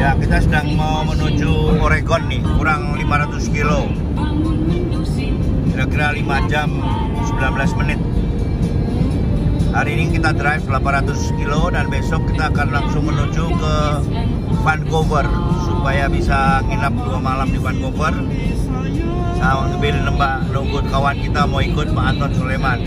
Ya, kita sedang mau menuju Oregon nih, kurang 500 kilo. Kira-kira 5 jam 19 menit. Hari ini kita drive 800 kilo dan besok kita akan langsung menuju ke Vancouver supaya bisa nginap 2 malam di Vancouver. Sambil nunggu kawan kita mau ikut, Pak Anton Sulaiman.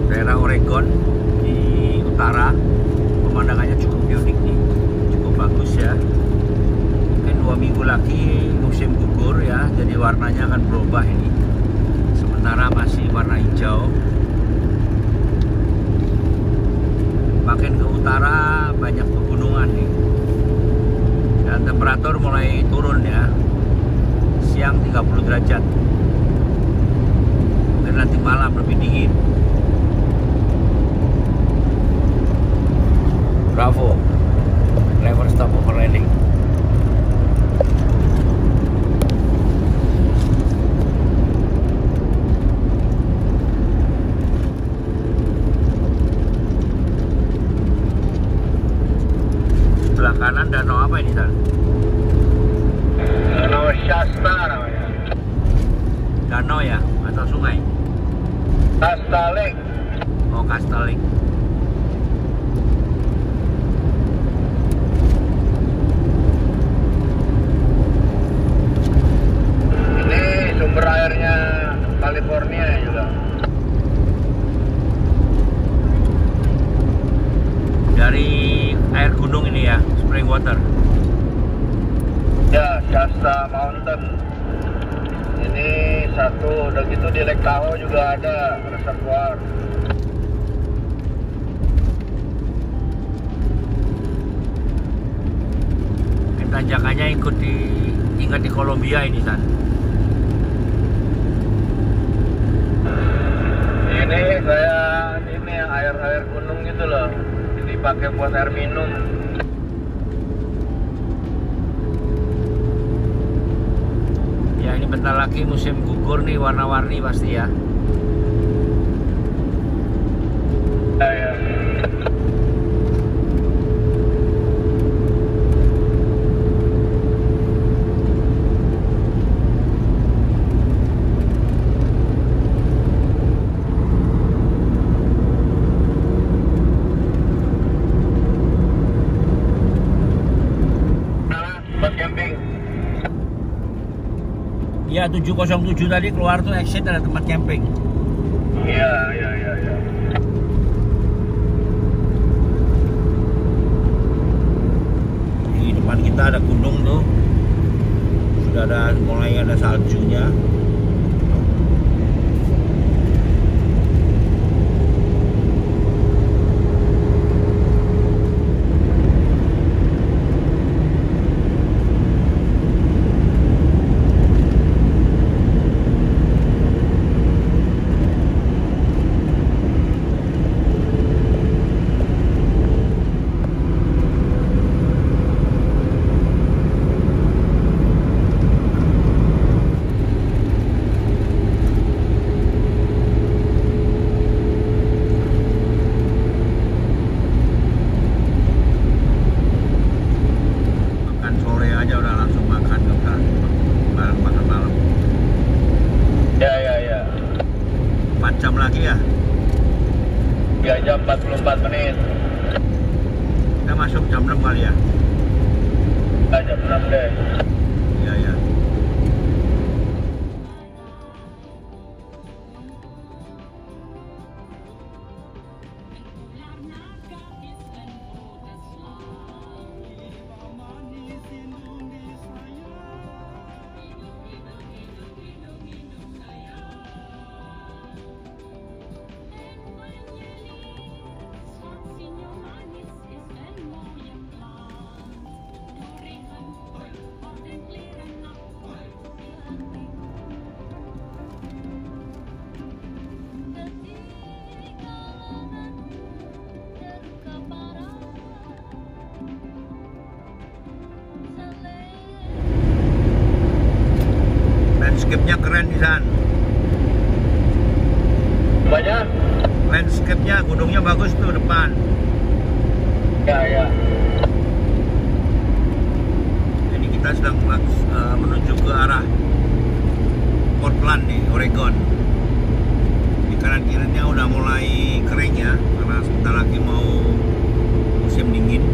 Daerah Oregon di utara, pemandangannya cukup unik nih, cukup bagus ya. Mungkin 2 minggu lagi musim gugur ya, jadi warnanya akan berubah ini. Sementara masih warna hijau. Makin ke utara banyak pegunungan nih, dan temperatur mulai turun ya. Siang 30 derajat, mungkin nanti malam lebih dingin. Bravo, never stop overlanding. Sebelah kanan danau apa ini, San? Danau Shasta namanya. Danau ya, atau sungai? Shasta Lake. Oh, Shasta Lake. Sumber airnya California juga. Dari air gunung ini ya, spring water. Ya, Shasta Mountain. Ini satu, udah gitu di Lake Tahoe juga ada reservoir. Tanjakannya ingat di Colombia ini, San. Ini kayak ini air gunung gitu loh, dipakai buat air minum. Ya, ini bentar lagi musim gugur nih, warna-warni pasti ya. Ya. Ya, 707 tadi keluar tuh exit ada tempat camping. Iya. Di depan kita ada gunung tuh. Sudah mulai ada saljunya. 4 menit. Kita masuk jam 6 kali ya? Jam 6 deh. Iya, iya. Landscape-nya keren di sana. Banyak? Landscape-nya, gunungnya bagus tuh depan. Ya, ya. Jadi kita sedang menuju ke arah Portland nih, Oregon. Di kanan kirinya udah mulai kering ya, karena sebentar lagi mau musim dingin.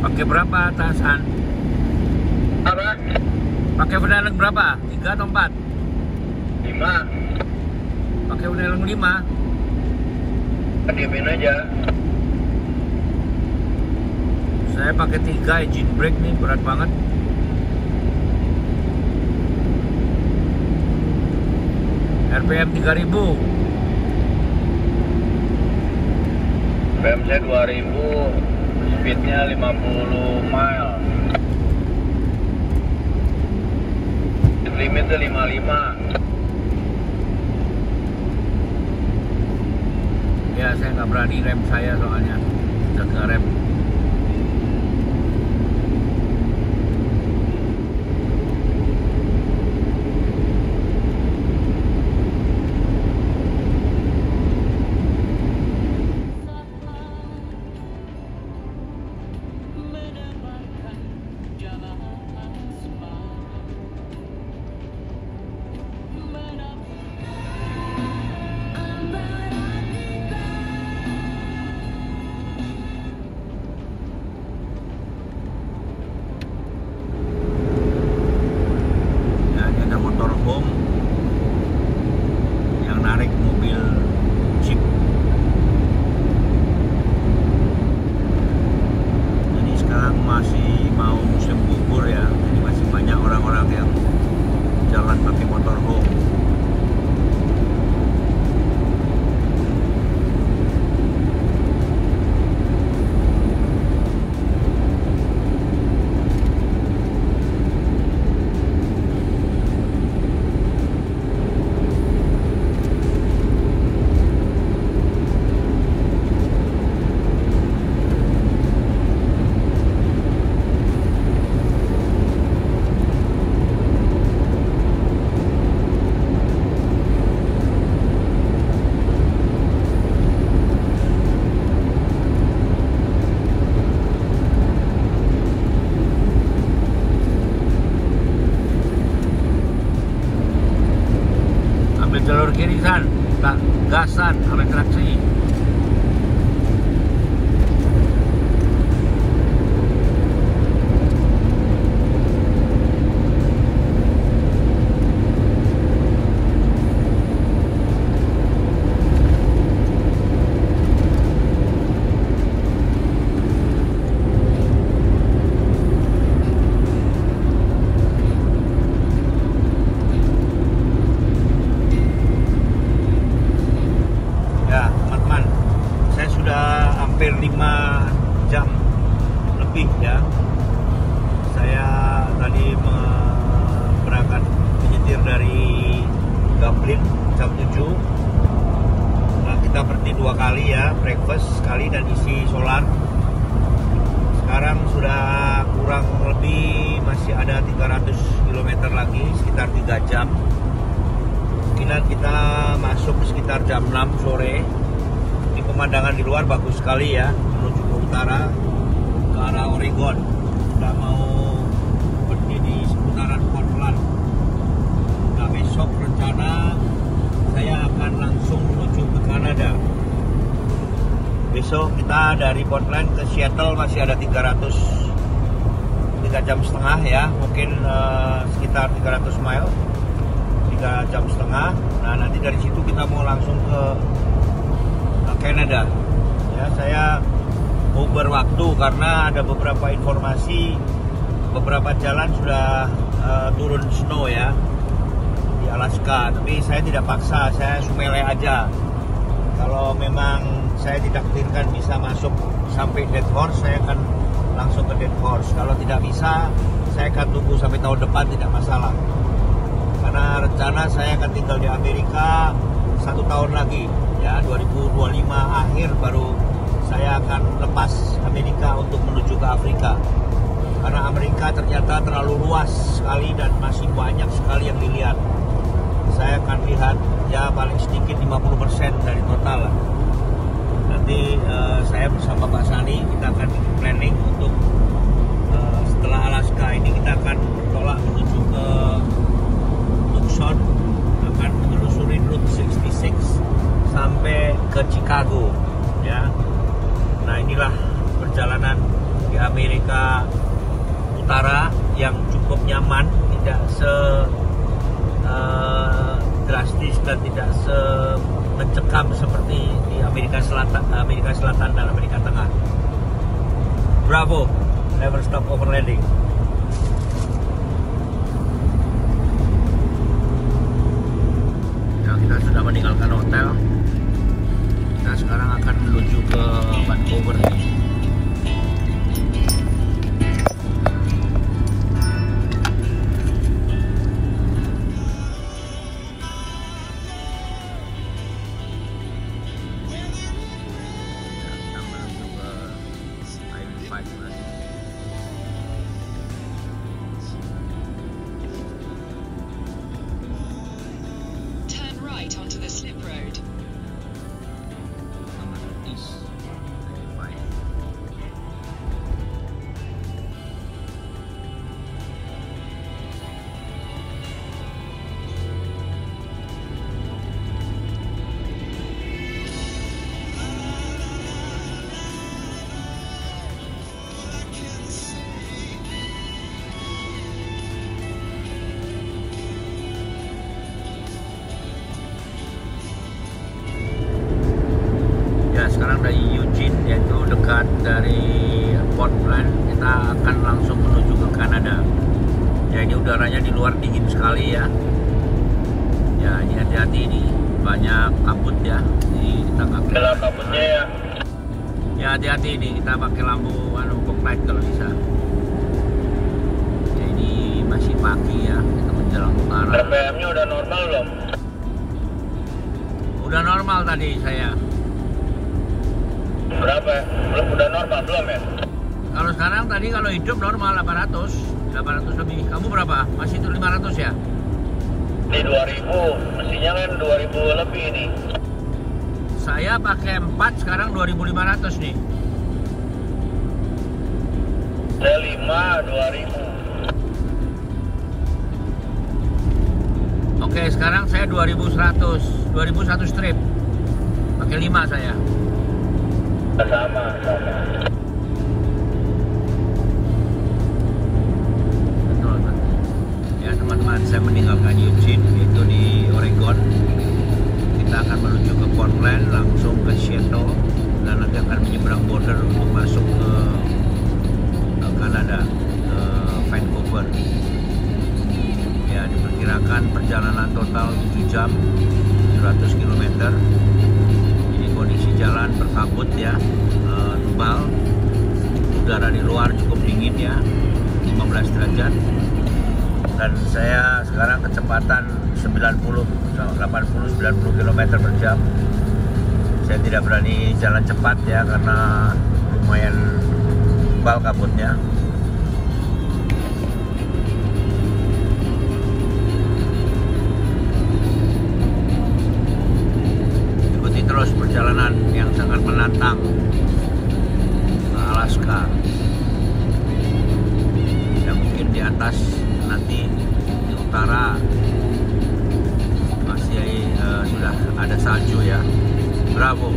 Pakai berapa atasan? Apa? Pakai pedalang berapa? 3 atau 4? 5. Pakai pedalang 5? Diemin aja. Saya pakai 3 engine brake nih, berat banget. RPM 3000. BM saya 2000. Speednya 50 mile. Speed limit 55. Ya, saya nggak berani rem saya soalnya jaga rem. Aksan, sampai Traksi. Hampir 5 jam lebih ya. Saya tadi berangkat menyetir dari Dublin jam 7. Nah, kita berhenti 2 kali ya, breakfast sekali dan isi solar. Sekarang sudah kurang lebih masih ada 300 km lagi, sekitar 3 jam. Kemungkinan kita masuk sekitar jam 6 sore. Pemandangan di luar bagus sekali ya, menuju ke utara ke arah Oregon. Sudah mau berhenti di seputaran Portland. Nah, besok rencana saya akan langsung menuju ke Kanada. Besok kita dari Portland ke Seattle masih ada 3 jam setengah ya, mungkin sekitar 300 mile, 3 jam setengah. Nah, nanti dari situ kita mau langsung ke Kanada. Ya, saya mau berwaktu karena ada beberapa informasi, beberapa jalan sudah turun snow ya di Alaska. Tapi saya tidak paksa, saya sumele aja. Kalau memang saya ditakdirkan bisa masuk sampai Dead Horse, saya akan langsung ke Dead Horse. Kalau tidak bisa, saya akan tunggu sampai tahun depan, tidak masalah. Karena rencana saya akan tinggal di Amerika 1 tahun lagi. Ya, 2025 akhir baru saya akan lepas Amerika untuk menuju ke Afrika. Karena Amerika ternyata terlalu luas sekali dan masih banyak sekali yang dilihat. Saya akan lihat ya paling sedikit 50% dari total lah. Nanti saya bersama Pak Sani kita akan planning untuk setelah Alaska ini kita akan bertolak menuju ke Tucson, akan menelusuri Route 66 sampai ke Chicago ya. Nah, inilah perjalanan di Amerika Utara yang cukup nyaman, tidak drastis dan tidak mencekam seperti di Amerika Selatan dan Amerika Tengah. Bravo, never stop overlanding. Ya, kita sudah meninggalkan hotel. Kita sekarang akan menuju ke Vancouver nih. Kita menuju ke Highway 5 lagi. Turn right onto the slip road. Sekarang dari Eugene, yaitu dekat dari Portland, kita akan langsung menuju ke Kanada. Ya, ini udaranya di luar dingin sekali ya. Ya, ini hati-hati ini, banyak kabut ya. Ini kita pakai kabutnya ya. Ya, hati-hati ini, kita pakai lampu fog light kalau bisa. Ya, ini masih pagi ya, kita menjelang utara. RPM-nya udah normal belum? Udah normal tadi saya. Berapa? Belum, udah normal belum ya? Kalau sekarang tadi kalau hidup normal 800 lebih. Kamu berapa? Masih itu 500 ya? Di 2000, mestinya kan 2000 lebih nih. Saya pakai 4, sekarang 2500 nih. Saya 5, 2000. Oke, sekarang saya 2100 strip. Pakai 5 saya. Sama. Betul. Ya teman-teman, saya meninggalkan Eugene, yaitu di Oregon. Kita akan menuju ke Portland, langsung ke Seattle, dan nanti akan menyeberang border untuk masuk ke Kanada, ke Vancouver. Ya, diperkirakan perjalanan total 7 jam, 700 km. Ini kondisi jalan berkabut ya, tebal. Udara di luar cukup dingin ya, 15 derajat. Dan saya sekarang kecepatan 90, 80-90 km per jam. Saya tidak berani jalan cepat ya, karena lumayan tebal kabutnya. Ikuti terus perjalanan yang sangat menantang ke Alaska. Ya, mungkin di atas nanti di utara masih sudah ada salju ya. Bravo.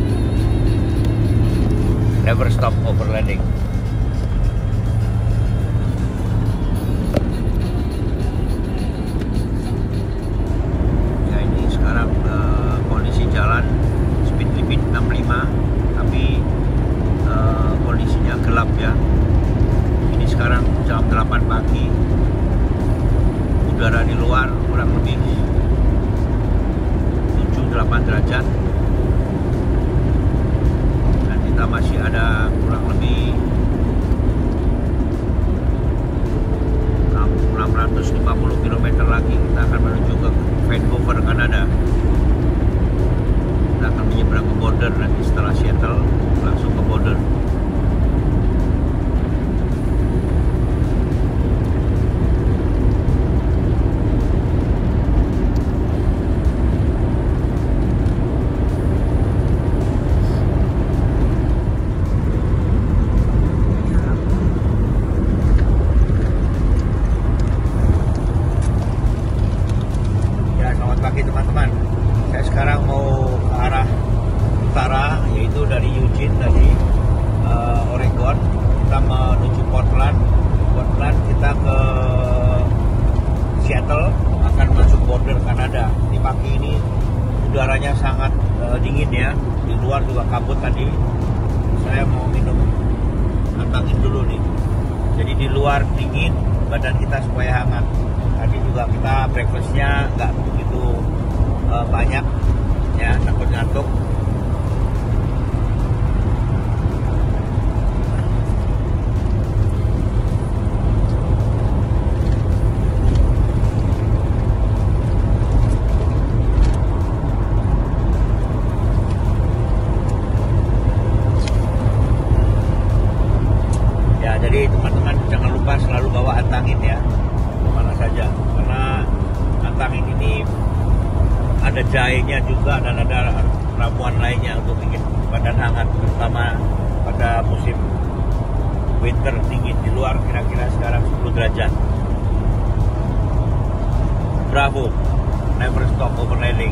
Never stop overlanding. Ya, ini sekarang kondisi jalan speed limit 65, tapi kondisinya gelap ya. Ini sekarang jam 8 pagi. Udara di luar kurang lebih 7-8 derajat. Dan kita masih ada kurang lebih 650 km lagi. Kita akan menuju ke Vancouver, Kanada. Kita akan menyeberang ke border nanti setelah Seattle, langsung ke border. Teman-teman, saya sekarang mau ke arah utara, yaitu dari Eugene, dari Oregon. Kita menuju Portland. Kita ke Seattle, akan masuk border Kanada. Di pagi ini udaranya sangat dingin ya, di luar juga kabut tadi. Saya mau minum antangin dulu nih. Jadi di luar dingin, badan kita supaya hangat. Tadi juga kita breakfastnya nggak begitu banyak ya, takut ngantuk. Ya, jadi teman-teman jangan lupa selalu bawa antangin ya, kemana saja, karena antangin ini ada jahenya juga dan ada ramuan lainnya untuk bikin badan hangat, terutama pada musim winter dingin. Di luar kira-kira sekarang 10 derajat. Bravo, never stop overlanding.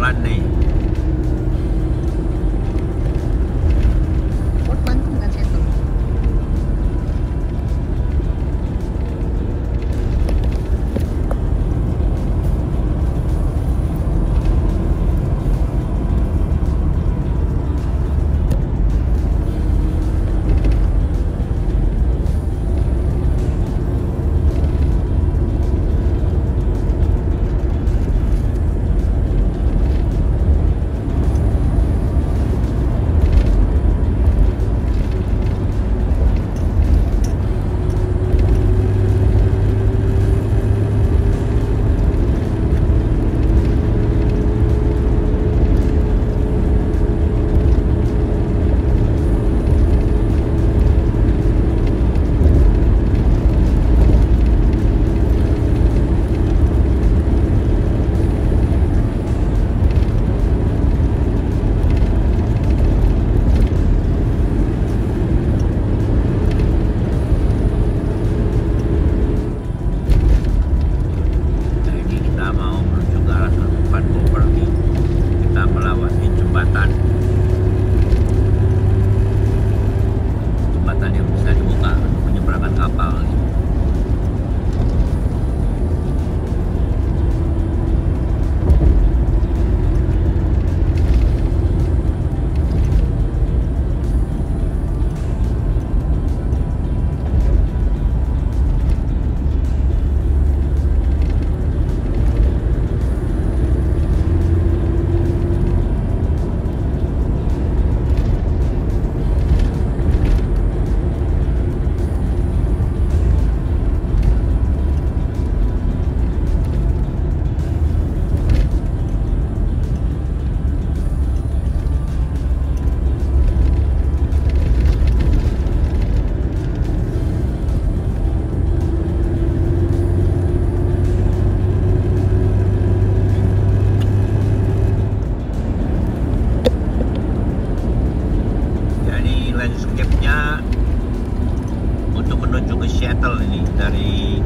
Portland nih. Portland tuh bukan Seattle. landscape-nya untuk menuju ke Seattle ini dari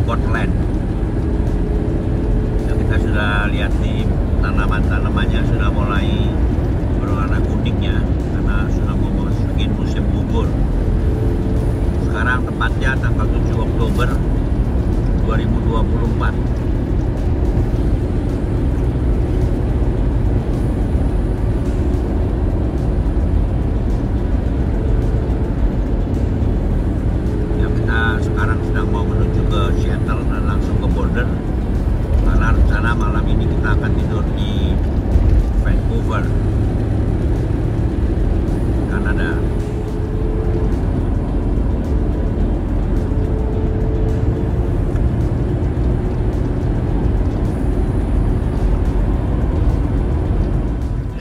Portland. Nah, kita sudah lihat nih tanaman-tanamannya sudah mulai berwarna kuningnya karena sudah mau memasuki musim gugur. Sekarang tepatnya tanggal 7 Oktober 2024. Sekarang sedang mau menuju ke Seattle dan langsung ke border karena rencana malam ini kita akan tidur di Vancouver, Kanada.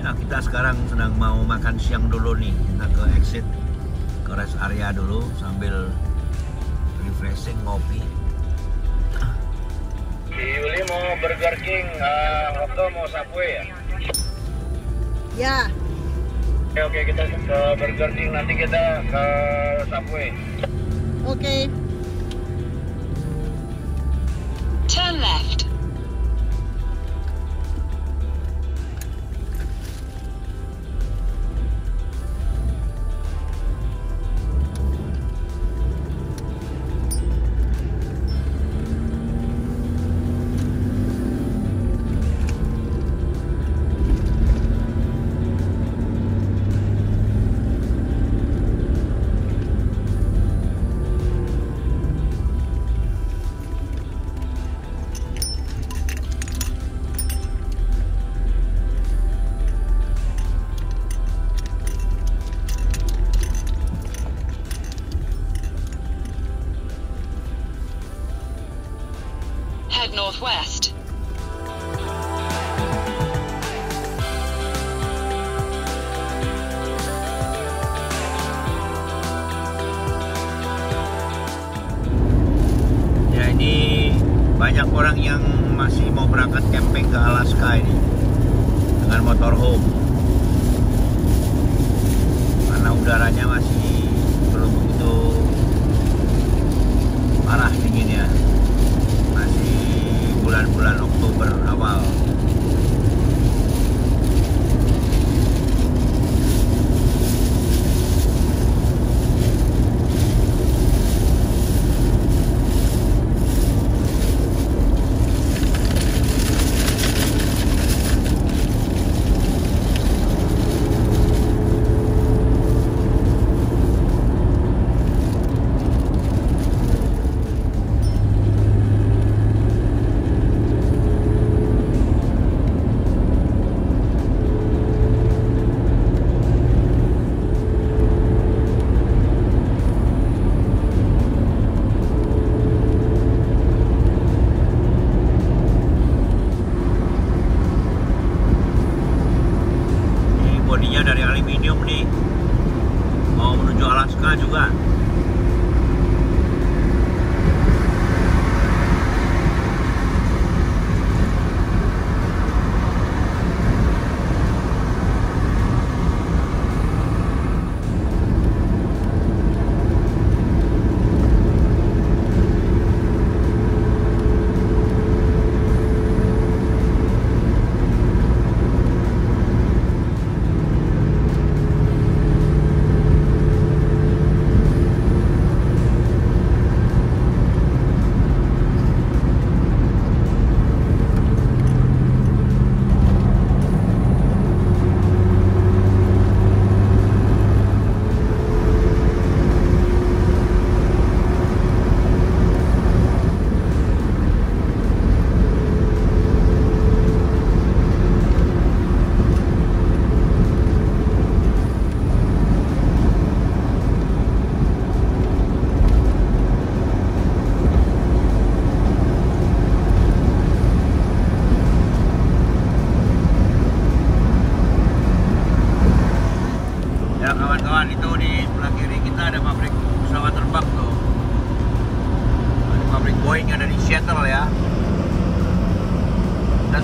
Nah, kita sekarang sedang mau makan siang dulu nih. Kita ke exit, ke rest area dulu sambil refreshing, ngopi. Si Yuli mau Burger King, Okto mau Subway ya? Ya. Oke, kita ke Burger King, nanti kita ke Subway. Oke. Turn left. Head northwest. Ya, ini banyak orang yang masih mau berangkat camping ke Alaska ini dengan motorhome karena udaranya masih belum begitu parah dinginnya. Masih bulan-bulan Oktober awal.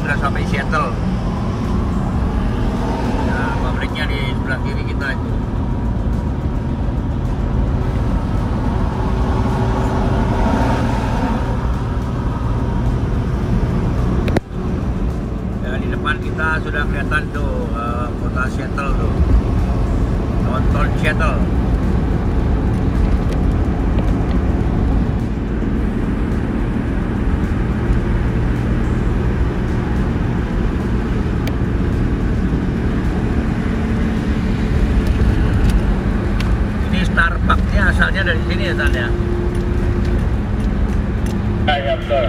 sudah sampai Seattle. Nah, pabriknya di sebelah kiri kita itu. Ya, di depan kita sudah kelihatan tuh kota Seattle tuh. Downtown Seattle. Starbucksnya asalnya dari sini ya, Tan ya? Ya, betul.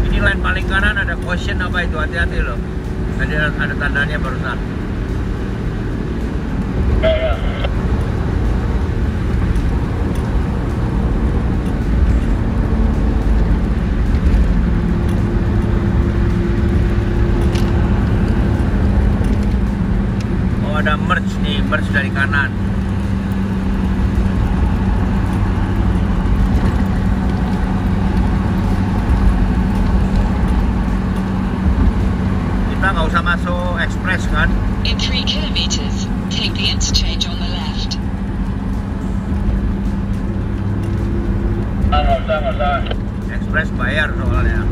Ini line paling kanan ada caution apa itu, hati-hati loh. Ada tandanya barusan. Ya. Oh, ada merge nih, merge dari kanan. Kita nggak usah masuk express kan? In 3 kilometers, take the interchange on the left. Nggak usah. Express bayar soalnya.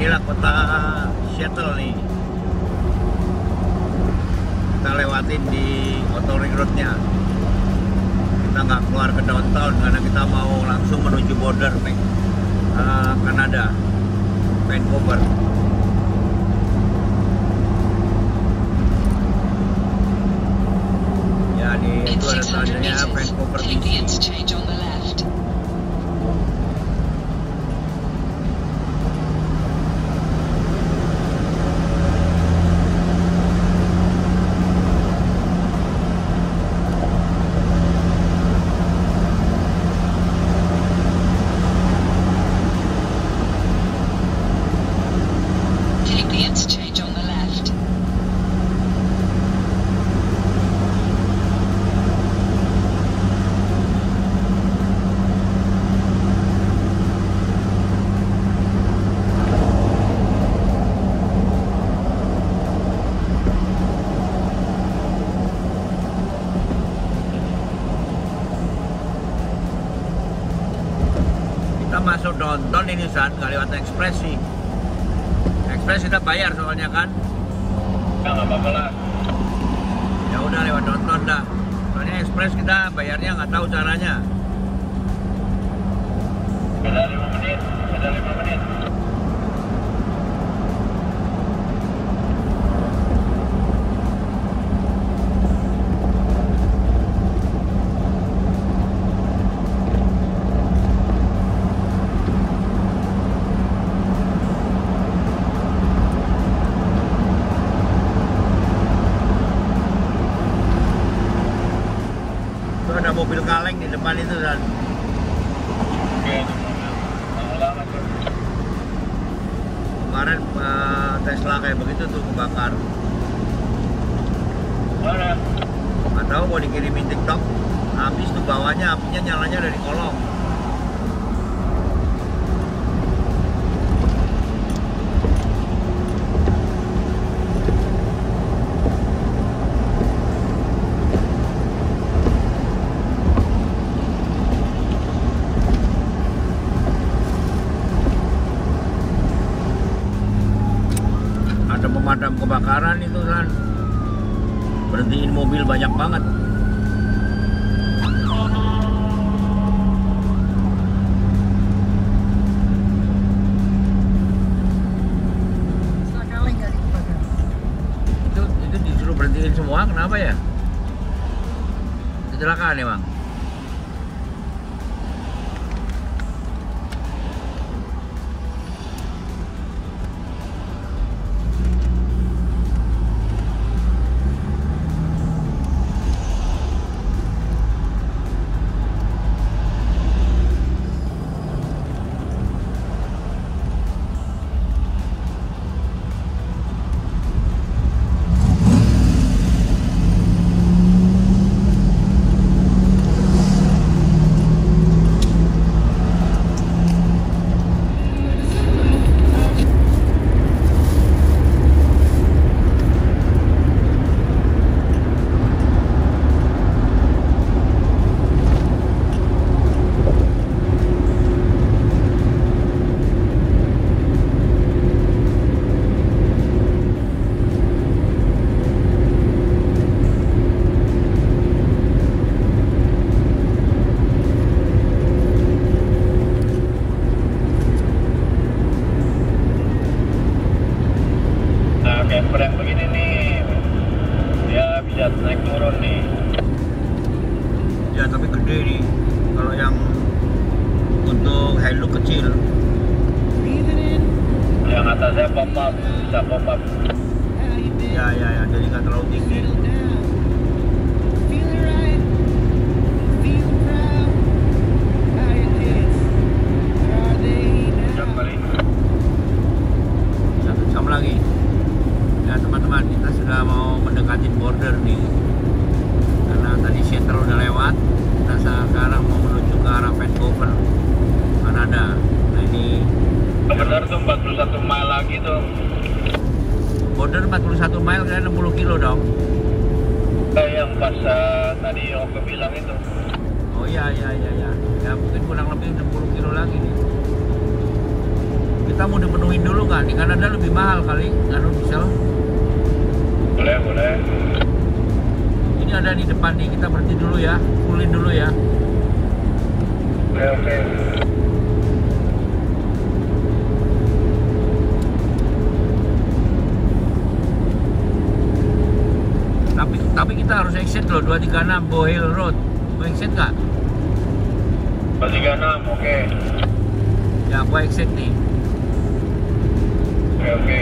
Inilah kota Seattle nih. Kita lewatin di Outer Ring Road-nya. Kita nggak keluar ke downtown karena kita mau langsung menuju border nih, Kanada, Vancouver. Ya, In itu ada 600 tandanya meters, Vancouver, take the BC. interchange on the left. Take the interchange on the left. Kita masuk downtown ini San, nggak lewat express sih. Express kita bayar soalnya kan. Ya, nggak apa-apa lah. Ya udah lewat downtown dah. Soalnya express kita bayarnya nggak tahu caranya. Beda 5 menit. Itu ada mobil kaleng di depan itu dan Oke, lama tuh. kemarin Tesla kayak begitu tuh kebakar. Mana? Nggak tahu mau dikirimin TikTok. Habis tuh bawahnya apinya nyalanya dari kolong. ada pemadam kebakaran itu kan. Berhentiin mobil banyak banget. Sekali kali kebakaran. Itu disuruh berhentiin semua, kenapa ya? Kecelakaan ya bang? Camper yang begini nih, dia bisa naik turun nih. Ya tapi gede nih. Kalau yang untuk Hilux kecil. Yang atasnya pop up, bisa pop up. Ya, jadi nggak terlalu tinggi. Jam kali. 1 jam lagi. Ya teman-teman, kita sudah mau mendekati border nih. Karena tadi Seattle udah lewat. Kita sekarang mau menuju ke arah Vancouver, Kanada. Nah ini Benar tuh 41 mile lagi tuh. border 41 mile kan 60 kilo dong. Kayak yang pas tadi Oke bilang itu. Oh iya. Ya mungkin kurang lebih 60 kilo lagi nih. Kita mau dipenuhin dulu kan? Di Kanada lebih mahal kali, kan Michelle? Boleh. Ini ada di depan nih, kita berhenti dulu ya, fullin dulu ya. Oke. Tapi kita harus exit loh, 236 Bow Hill Road. Mau exit nggak? 236, oke. Ya, aku exit nih. Oke.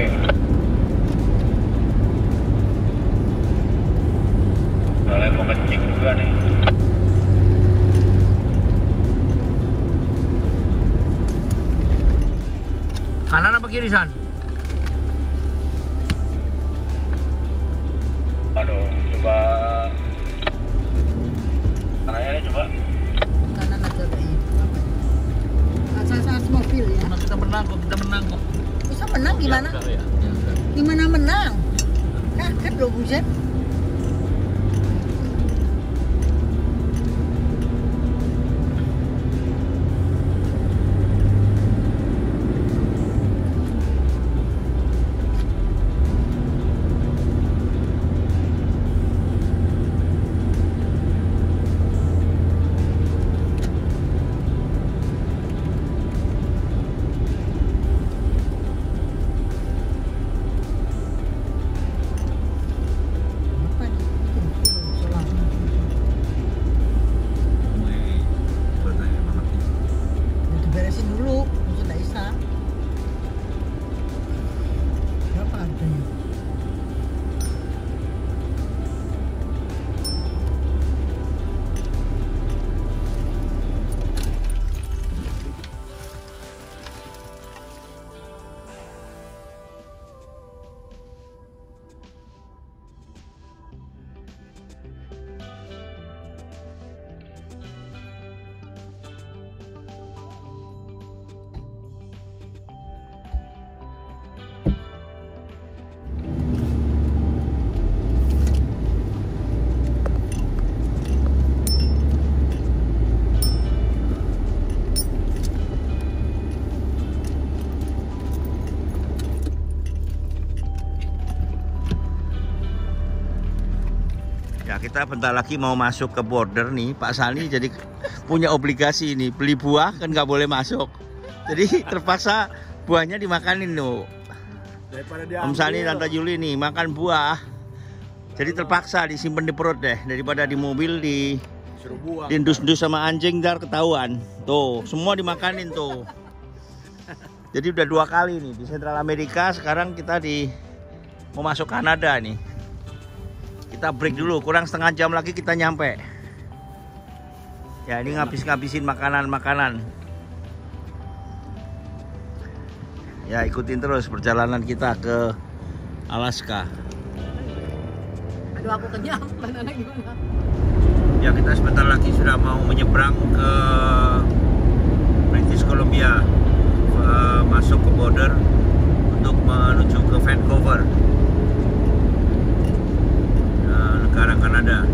Kalian mau kencing juga nih. Kanan apa kiri, San? Aduh, coba kanannya coba. Kanan aja kayaknya. Asas mobil ya. Kita menang kok. Bisa menang gimana? Ya, udah. Gimana menang? Kaget loh buset. kita bentar lagi mau masuk ke border nih. Pak Sani jadi punya obligasi ini, beli buah kan nggak boleh masuk. Jadi terpaksa buahnya dimakanin tuh. Om Sani, Tante Juli nih makan buah. Jadi terpaksa disimpan di perut deh, daripada di mobil diindus-indus sama anjing ntar ketahuan. Tuh, semua dimakanin tuh. Jadi udah 2 kali nih di Central Amerika. Sekarang kita mau masuk Kanada nih. Kita break dulu, kurang setengah jam lagi kita nyampe. Ya ini ngabis-ngabisin makanan-makanan. Ya ikutin terus perjalanan kita ke Alaska. Aduh aku kenyang, banana gimana? Ya kita sebentar lagi sudah mau menyeberang ke British Columbia, masuk ke border untuk menuju ke Vancouver, negara Kanada.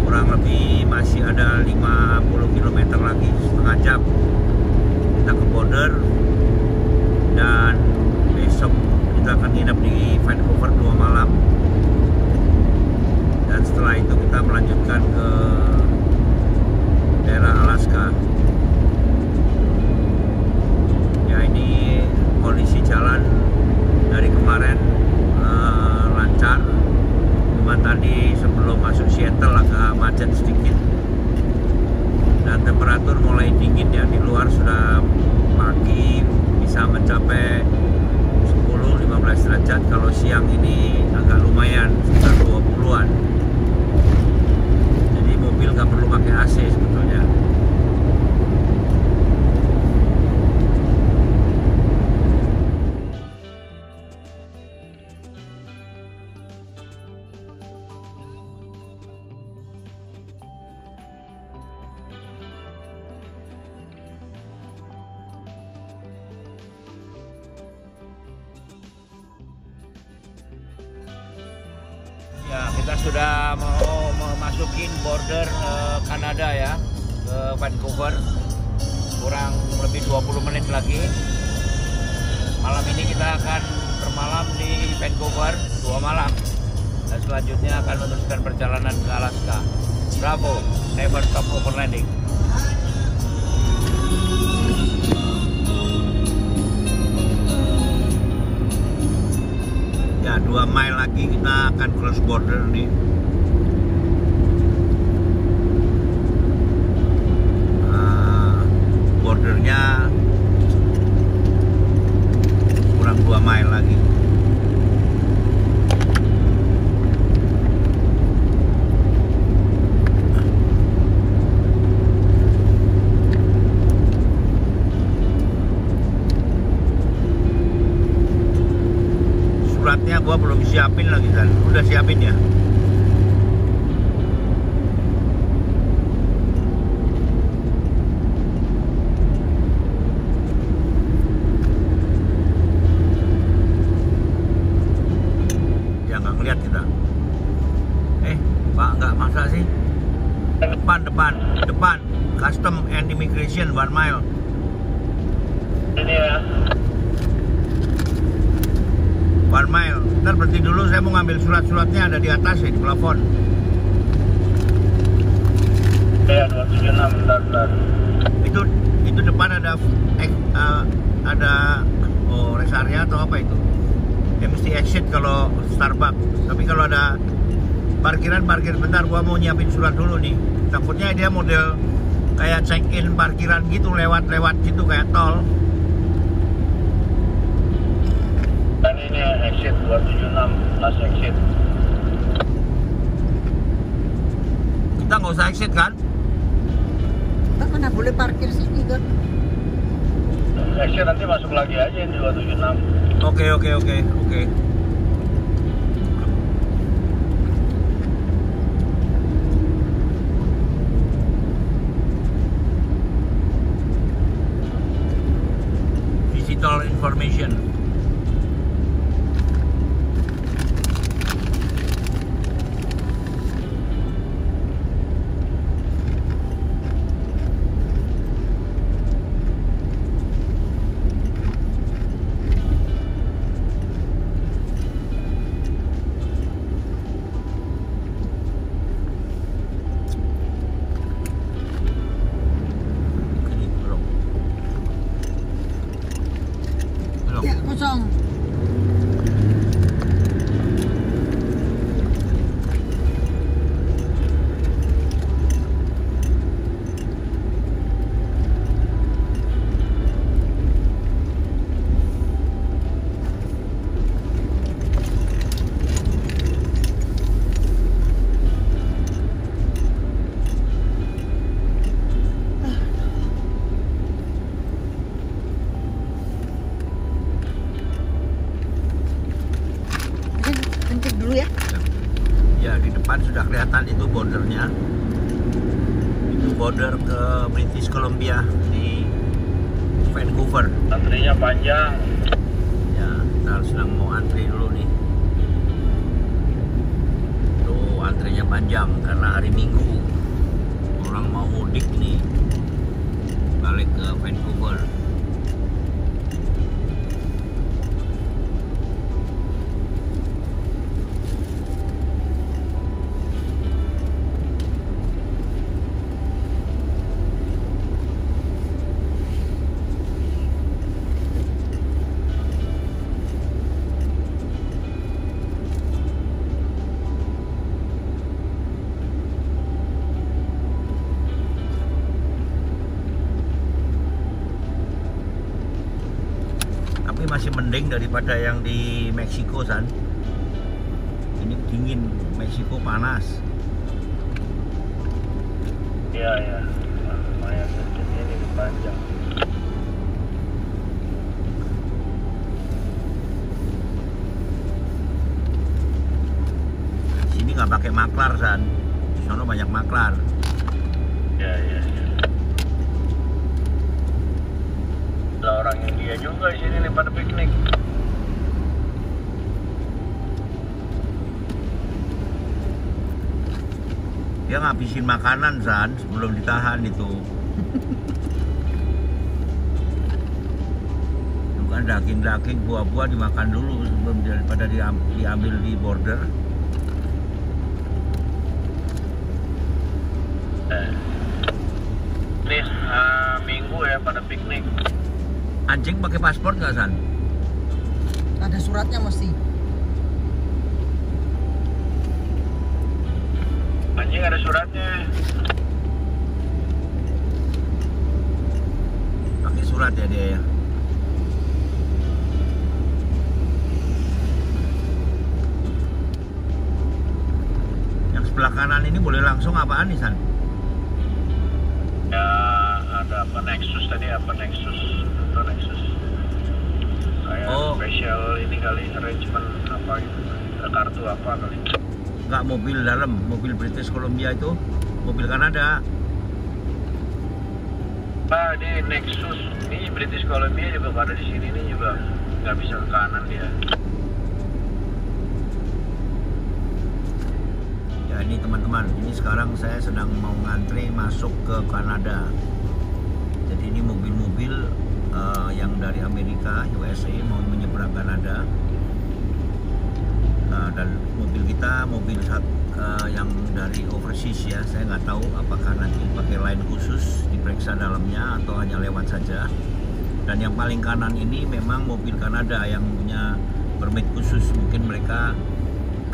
Kurang lebih masih ada 50 km lagi, setengah jam kita ke border, dan besok kita akan nginep di Vancouver 2 malam. Dan setelah itu kita melanjutkan ke daerah Alaska. Ya ini kondisi jalan dari kemarin lancar. Cuma tadi sebelum masuk Seattle agak macet sedikit. Dan temperatur mulai dingin ya, di luar sudah pagi bisa mencapai 10-15 derajat. Kalau siang ini agak lumayan, sekitar 20-an. Mobil nggak perlu pakai AC sebetulnya. Ya, kita sudah mau memasukin border Kanada ya, ke Vancouver. Kurang lebih 20 menit lagi. Malam ini kita akan bermalam di Vancouver 2 malam. Dan selanjutnya akan meneruskan perjalanan ke Alaska. Bravo, never stop overlanding. Ya 2 mile lagi kita akan cross border nih. Bordernya kurang 2 mile lagi. Suratnya gua belum siapin lagi kan. Udah siapin ya? Ya nggak ngeliat kita. Pak nggak masa sih? Depan. Custom and Immigration 1 mile. Ini ya. 1 mile. Ntar berhenti dulu, saya mau ngambil surat-suratnya, ada di atas ya, di plafon. Ya 276, bentar. Itu depan ada rest area atau apa itu? Ya mesti exit kalau Starbucks. Tapi kalau ada parkir bentar, gua mau nyiapin surat dulu nih. Takutnya dia model kayak check-in parkiran gitu, lewat gitu kayak tol. Dan ini exit 276, last exit. Kita nggak usah exit kan? Kita mana boleh parkir sini kan? Exit nanti masuk lagi aja di 276. Oke. Visitor information. kosong. Kencing dulu ya. Ya, di depan sudah kelihatan itu bordernya. Itu border ke British Columbia di Vancouver. Antrinya panjang. Ya, kita sedang mau antri dulu nih. Tuh, antrinya panjang karena hari Minggu. Orang mau mudik nih. Balik ke Vancouver. Tapi masih mending daripada yang di Meksiko, San. Ini dingin, Meksiko panas. Iya ya. Lumayan kencingnya ini panjang. Sini nggak pakai maklar, San. Di sana banyak maklar. Iya iya. Ada orang India juga di sini nih pada piknik. Dia ngabisin makanan, San, sebelum ditahan itu. Bukan daging-daging, buah-buah dimakan dulu sebelum daripada diambil di border. Ini Minggu ya pada piknik. Anjing pakai paspor nggak, San? Ada suratnya mesti. Anjing ada suratnya. Pakai surat ya dia ya. Yang sebelah kanan ini boleh langsung apaan nih, San? Ya ada apa Nexus tadi, apa Nexus atau Nexus kayak Oh. special ini kali, arrangement apa gitu, ada kartu apa kali. Nggak, mobil dalam, mobil British Columbia itu, mobil Kanada. Nah di Nexus ini British Columbia juga pada di sini nih juga nggak bisa ke kanan dia. Ya ini teman-teman, ini sekarang saya sedang mau ngantri masuk ke Kanada. Jadi ini mobil-mobil yang dari Amerika, USA mau menyeberang Kanada. Dan mobil kita, mobil yang dari overseas ya, saya nggak tahu apakah nanti pakai line khusus diperiksa dalamnya atau hanya lewat saja. Dan yang paling kanan ini memang mobil Kanada yang punya permit khusus, mungkin mereka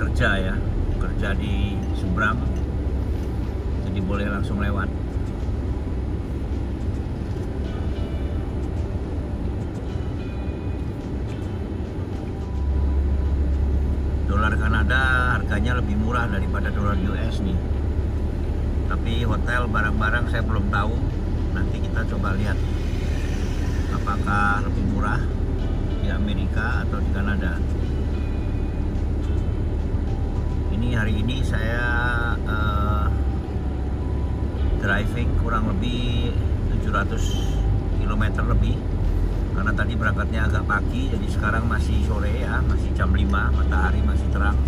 kerja ya, kerja di seberang, jadi boleh langsung lewat. Dolar Kanada harganya lebih murah daripada dolar US nih. Tapi hotel, barang-barang saya belum tahu. Nanti kita coba lihat apakah lebih murah di Amerika atau di Kanada. Ini hari ini saya driving kurang lebih 700 km lebih. Karena tadi berangkatnya agak pagi, jadi sekarang masih sore ya, masih jam 5, matahari masih terang.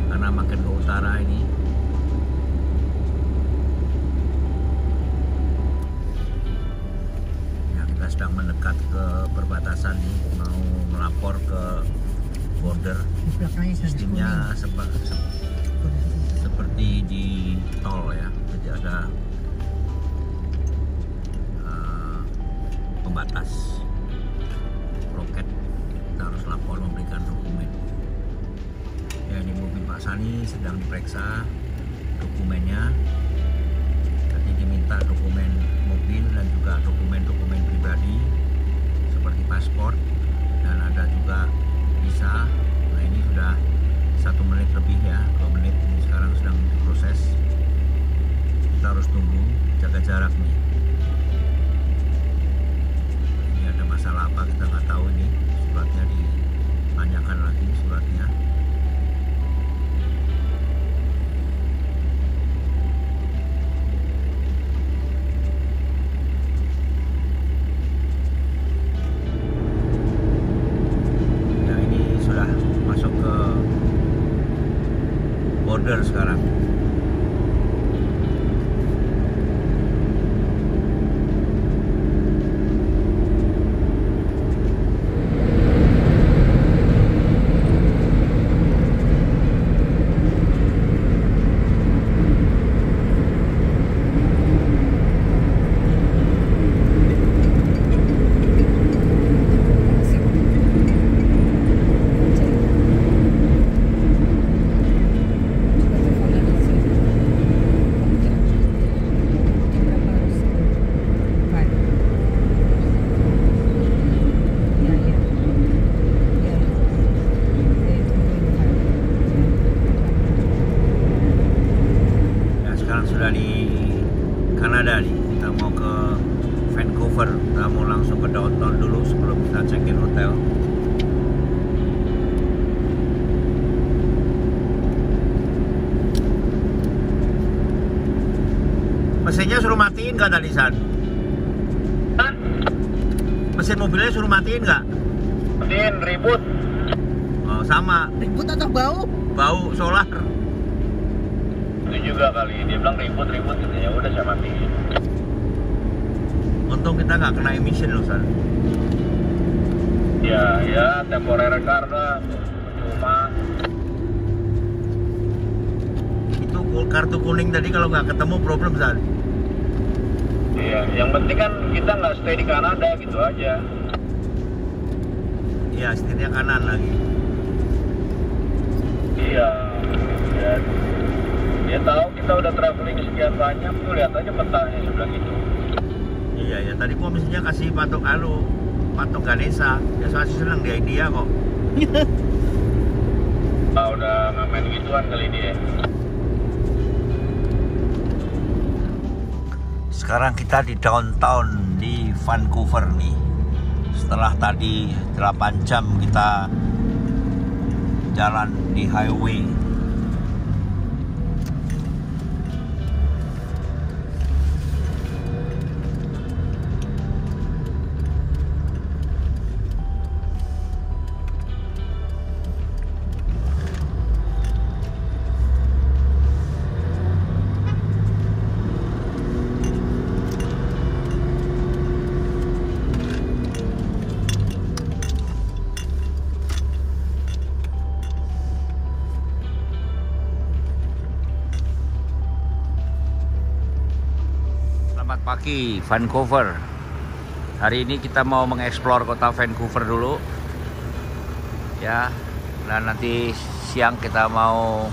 Karena makin ke utara ini. Ya, kita sedang mendekat ke perbatasan nih, mau melapor ke border. Di belakangnya Sistemnya seperti di tol ya, jadi ada pembatas pelapor memberikan dokumen. Ya, ini mobil Pak Sani sedang diperiksa dokumennya. Tadi diminta dokumen mobil dan juga dokumen-dokumen pribadi seperti paspor, dan ada juga visa. Nah, ini sudah 1 menit lebih ya, 2 menit ini sekarang sedang diproses. Kita harus tunggu, jaga jarak nih. Ini ada masalah apa kita nggak tahu, ini suratnya ditanyakan lagi suratnya. Ya, ini sudah masuk ke border sekarang. Sudah di Kanada nih, kita mau ke Vancouver, kita mau langsung ke downtown dulu sebelum kita check-in hotel. Mesinnya suruh matiin nggak tadi, San? Hah? Mesin mobilnya suruh matiin nggak? Matiin, ribut. Oh, sama. Ribut atau bau? Bau solar. Itu juga kali, dia bilang ribut, ya udah saya matiin. Untung kita nggak kena emission loh, San. Ya, temporary karena cuma Itu kartu kuning tadi kalau nggak ketemu problem, San. iya, yang penting kan kita nggak stay di Kanada gitu aja. Iya, setirnya kanan lagi. Iya, ya. Dia tahu kita udah traveling sekian banyak, tuh lihat aja petanya sebelah gitu. Iya, ya tadi gua mestinya kasih patok Ganesha. Dia masih seneng di India kok. Udah ngamen gituan kali dia. Sekarang kita di downtown di Vancouver nih. Setelah tadi 8 jam kita jalan di highway. Selamat pagi Vancouver. Hari ini kita mau mengeksplor kota Vancouver dulu ya, dan nanti siang kita mau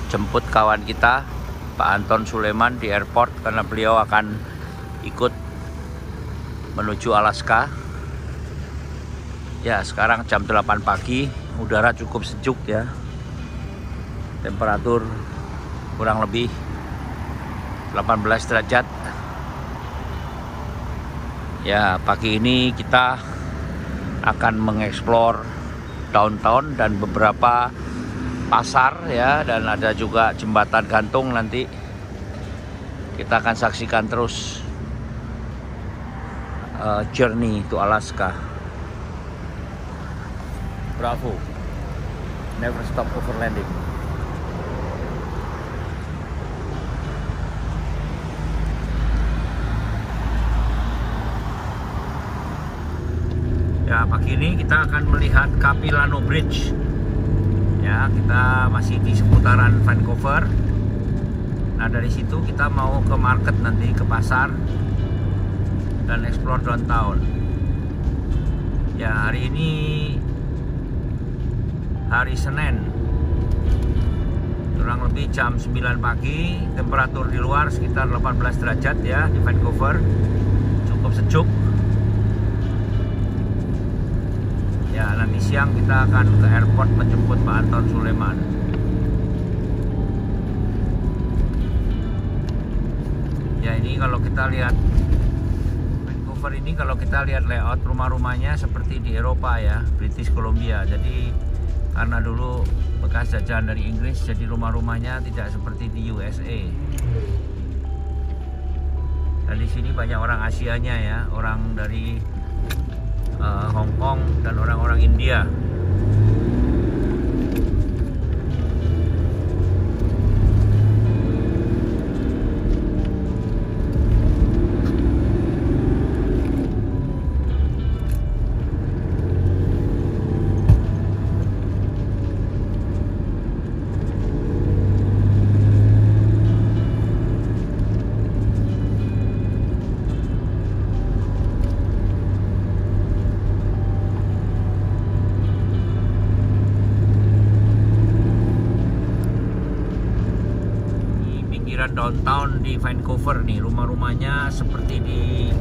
jemput kawan kita Pak Anton Suleman di airport karena beliau akan ikut menuju Alaska. Ya, sekarang jam 8 pagi, udara cukup sejuk ya, temperatur kurang lebih 18 derajat. Ya, pagi ini kita akan mengeksplor downtown dan beberapa pasar ya, dan ada juga jembatan gantung. Nanti kita akan saksikan terus journey to Alaska. Bravo, never stop overlanding. Ya, pagi ini kita akan melihat Capilano Bridge. Ya, kita masih di seputaran Vancouver. Nah, dari situ kita mau ke market nanti, ke pasar dan explore downtown. Ya, hari ini hari Senin, kurang lebih jam 9 pagi. Temperatur di luar sekitar 18 derajat ya di Vancouver, cukup sejuk. Ya, nanti siang kita akan ke airport menjemput Pak Anton Sulaiman. Ya, ini kalau kita lihat Vancouver ini, kalau kita lihat layout rumah-rumahnya seperti di Eropa ya, British Columbia. Jadi karena dulu bekas jajahan dari Inggris, jadi rumah-rumahnya tidak seperti di USA. Dan di sini banyak orang Asianya ya, orang dari Hong Kong dan orang-orang India. Downtown di Vancouver nih, rumah-rumahnya seperti di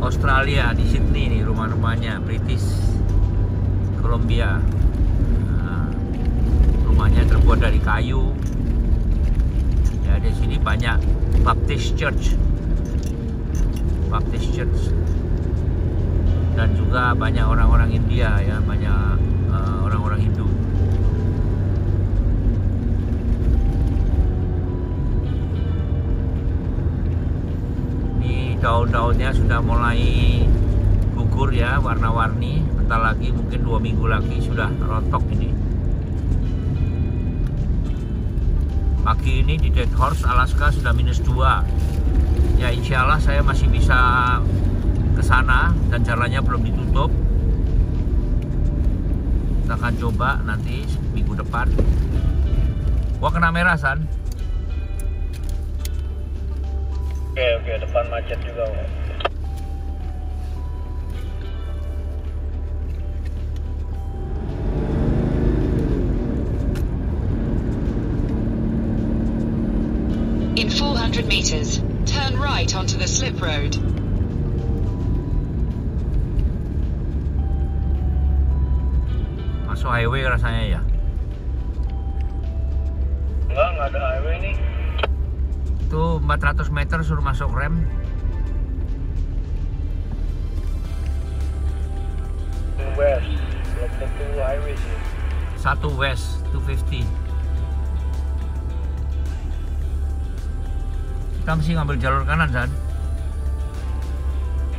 Australia, di Sydney nih rumah-rumahnya, British Columbia. Nah, rumahnya terbuat dari kayu. Ya, di sini banyak Baptist Church, dan juga banyak orang-orang India ya, banyak orang-orang Hindu. Daun-daunnya sudah mulai gugur ya, warna-warni. Bentar lagi, mungkin 2 minggu lagi sudah rontok ini. Pagi ini di Dead Horse, Alaska sudah -2. Ya, insya Allah saya masih bisa ke sana dan jalannya belum ditutup. Kita akan coba nanti minggu depan. Gua kena merah, San. Oke, depan macet juga. In 400 meters, turn right onto the slip road. Masuk highway rasanya ya? Enggak ada highway nih. Itu 400 meter suruh masuk rem. West, belum tentu highway sih. 1 West 250. Kita mesti ngambil jalur kanan, San.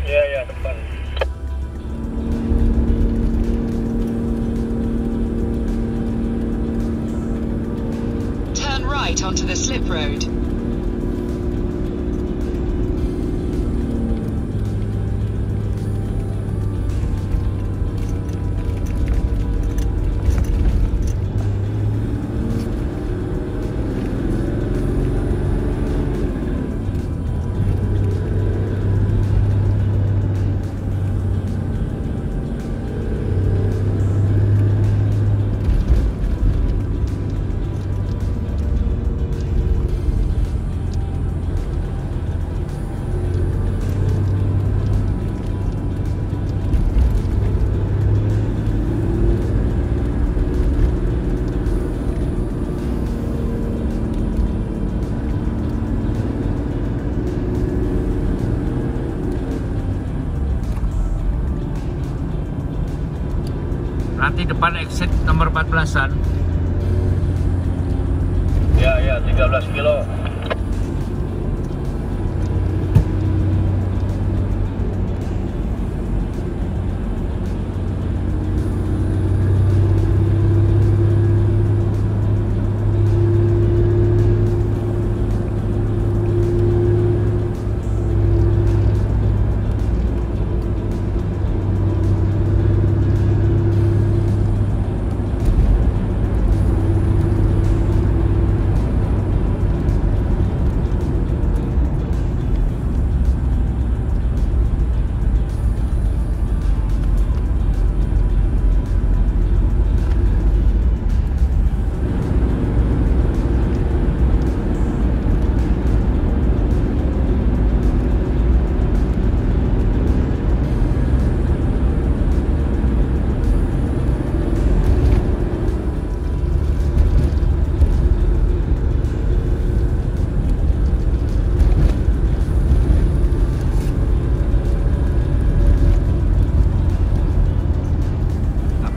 Iya, depan. Turn right onto the slip road. Nanti depan exit nomor 14-an. Ya, 13 kilo.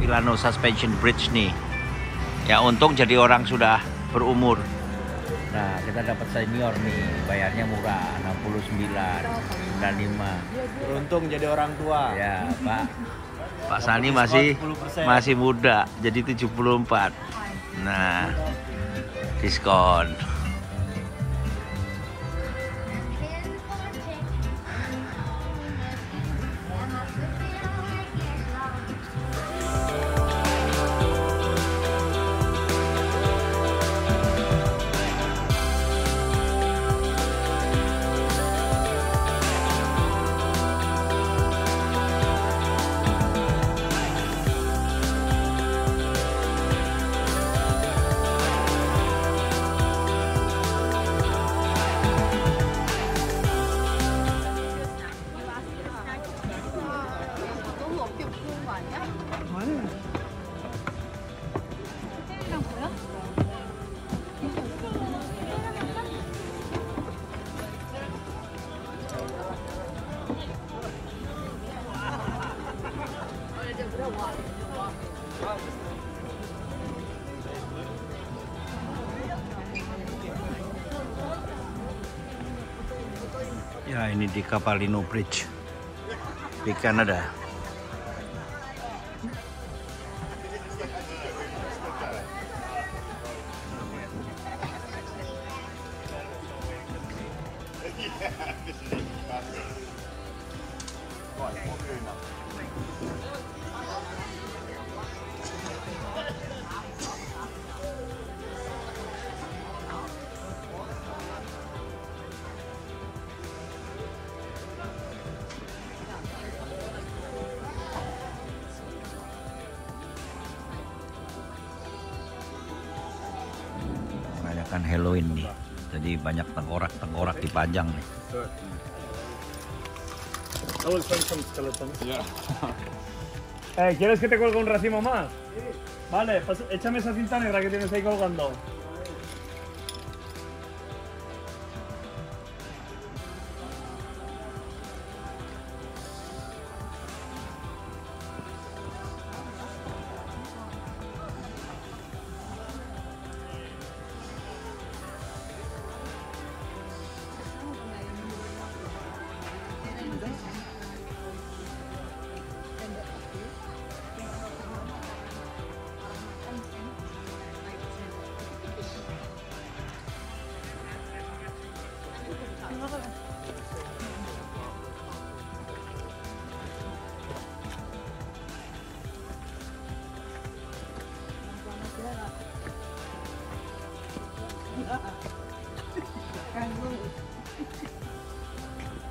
Vilano Suspension Bridge nih. Ya untung jadi orang sudah berumur. Nah kita dapat senior nih, bayarnya murah, 69,95. Beruntung jadi orang tua. Ya Pak Sani masih muda, jadi 74. Nah diskon. Ya ini di Capalino Bridge di Kanada. Merayakan Halloween nih, jadi banyak tengkorak dipajang nih. ¿Quieres que te cuelgue un racimo más? Vale, pues échame esa cinta negra que tienes ahí colgando.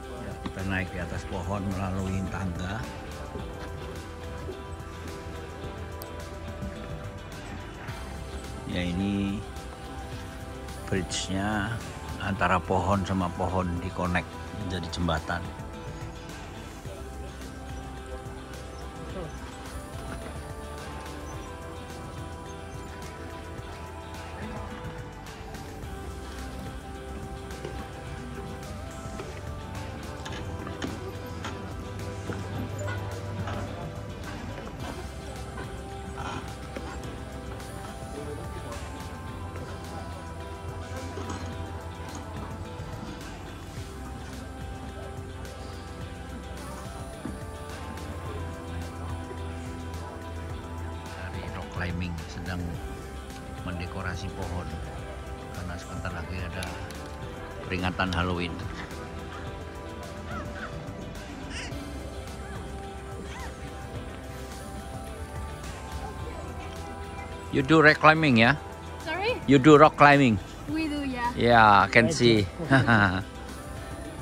Ya, kita naik di atas pohon melalui tangga. Ya ini bridge-nya antara pohon sama pohon di connect menjadi jembatan. Climbing sedang mendekorasi pohon karena sebentar lagi ada peringatan Halloween. You do rock climbing, yeah? Sorry? You do rock climbing? We do, yeah. Yeah, I can see. Yeah,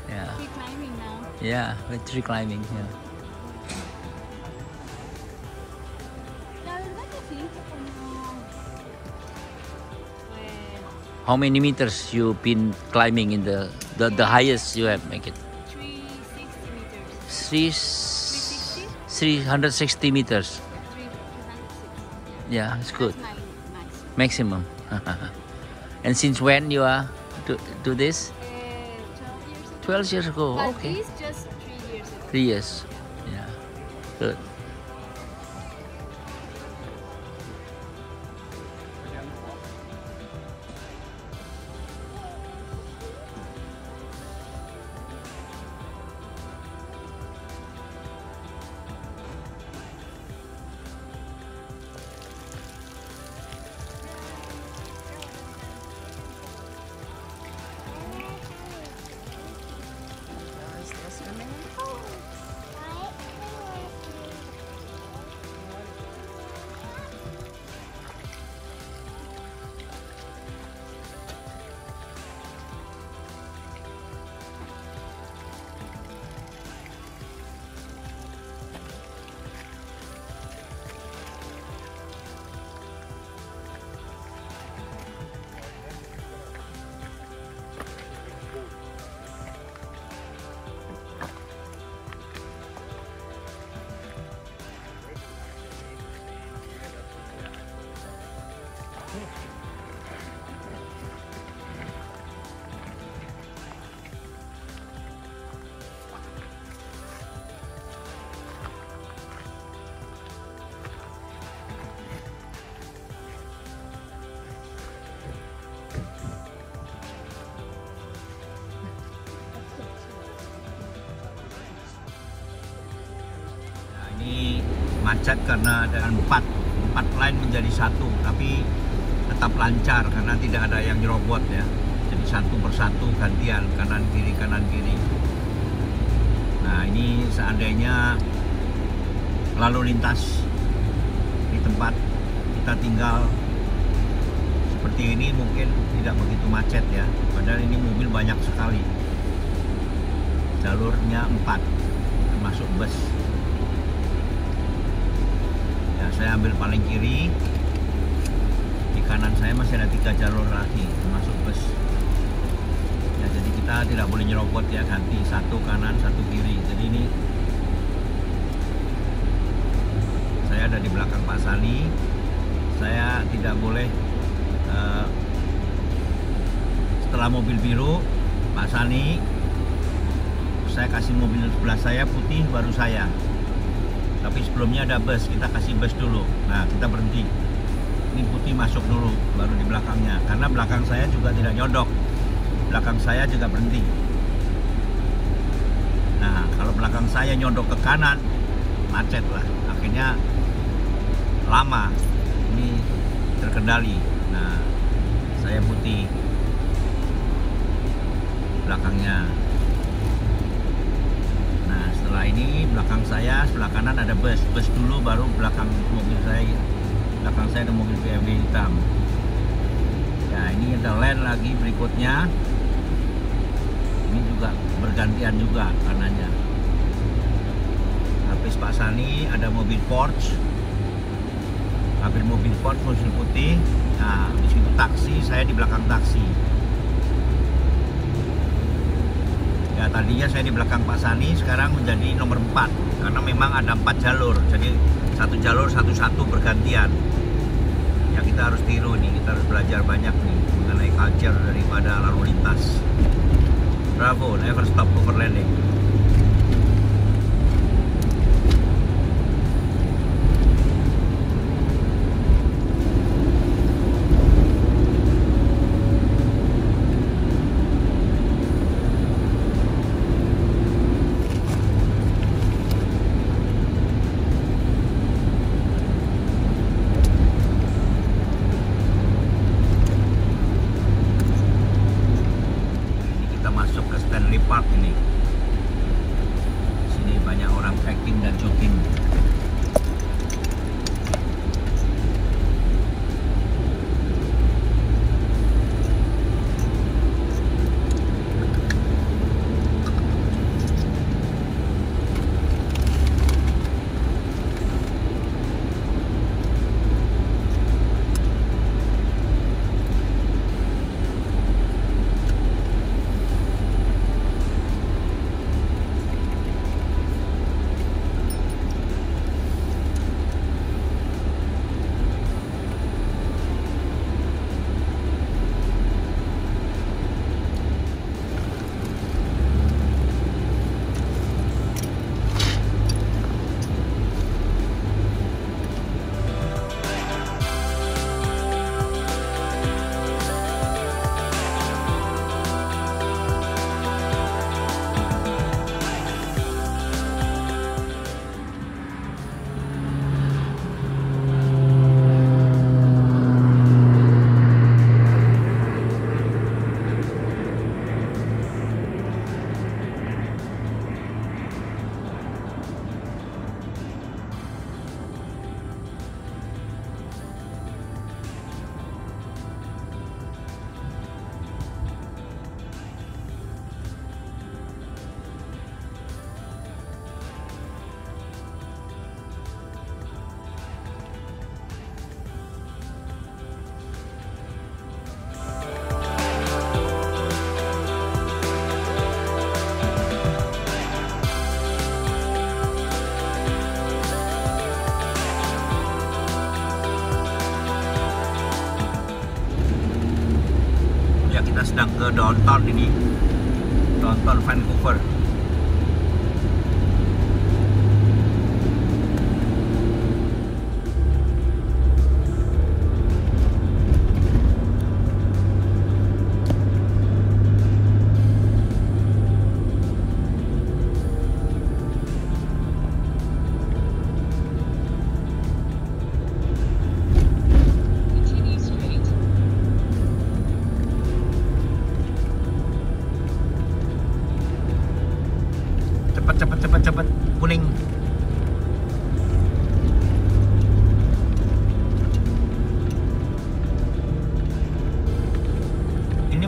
We're climbing now. yeah, tree climbing. Yeah. La verdad que sí, como... Pues... How many meters you been climbing in the highest you have make it? 360 meters. 360 meters. 360. Yeah, it's good. That's my maximum. Maximum. And since when you are do this? 12 years 12 years ago. ago. But Okay. this just 3 years ago. 3 years. Yeah. Good. macet karena dengan empat line menjadi satu, tapi tetap lancar karena tidak ada yang nyerobot ya. Jadi satu persatu gantian kanan kiri. Nah ini seandainya lalu lintas di tempat kita tinggal seperti ini mungkin tidak begitu macet ya. Padahal ini mobil banyak sekali. Jalurnya 4 termasuk bus. Ya, saya ambil paling kiri. Di kanan saya masih ada 3 jalur lagi termasuk bus. Ya, jadi kita tidak boleh nyerobot ya, ganti satu kanan satu kiri. Jadi ini saya ada di belakang Pak Sani. Saya tidak boleh setelah mobil biru Pak Sani, saya kasih mobil sebelah saya putih baru saya. Tapi sebelumnya ada bus, kita kasih bus dulu. Nah kita berhenti. Ini putih masuk dulu, baru di belakangnya. Karena belakang saya juga tidak nyodok. Belakang saya juga berhenti. Nah kalau belakang saya nyodok ke kanan, macet lah. Akhirnya lama. Ini terkendali. Nah saya putih belakangnya. Nah setelah ini belakang saya sebelah kanan ada bus dulu baru belakang mobil saya. Belakang saya ada mobil BMW hitam. Ya ini ada lane lagi berikutnya. Ini juga bergantian juga kanannya. Habis Pak Sani ada mobil Porsche. Habis mobil Porsche mobil putih. Nah di situ taksi, saya di belakang taksi. Ya tadinya saya di belakang Pak Sani, sekarang menjadi nomor 4 karena memang ada 4 jalur, jadi satu jalur satu-satu bergantian. Ya kita harus tiru nih, kita harus belajar banyak nih mengenai culture daripada lalu lintas. Bravo, never stop overlanding. Park ini. Sini banyak orang trekking dan jogging. Kita sedang ke downtown ini, downtown Vancouver.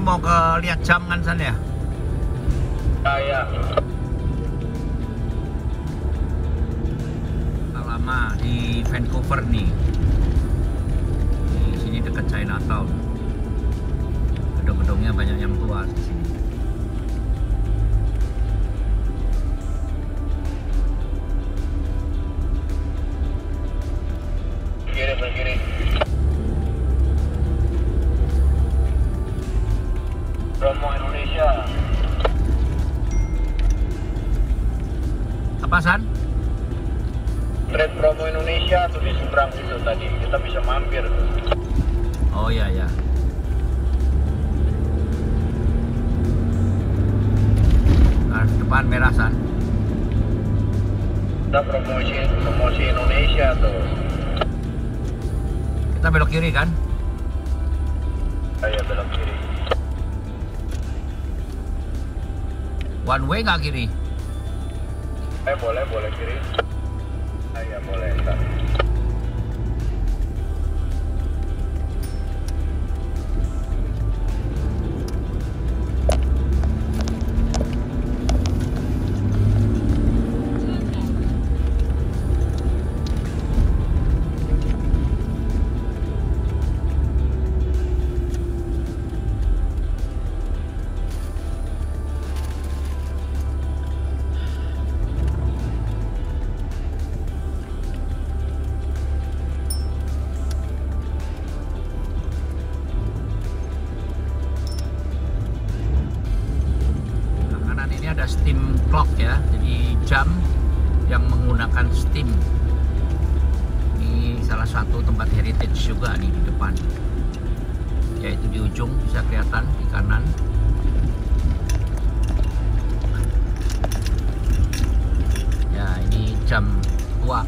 mau ke lihat jam kan San ya? Iya. Lama di Vancouver nih. Di sini dekat Chinatown. Gedung-gedungnya banyak yang tua di sini. Kiri. Promo Indonesia. Apa San? Trade promo Indonesia tuh di seberang itu tadi. Kita bisa mampir tuh. Oh iya ya. Nah, depan merah San. Kita promosi Indonesia tuh. Kita belok kiri kan? Iya, belok kiri. One way nggak kiri? Boleh kiri. Iya, boleh. Ntar. Ada steam clock ya, jadi jam yang menggunakan steam. Ini salah satu tempat heritage juga nih di depan, yaitu di ujung bisa kelihatan di kanan. Ya, ini jam tua.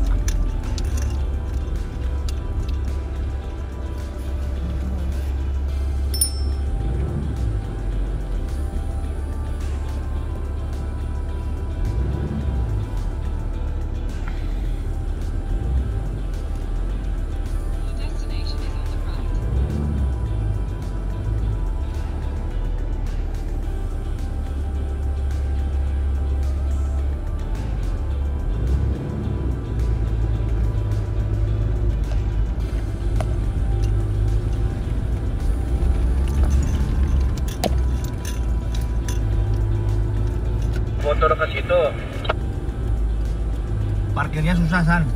Motor ke situ. Parkirnya susah San.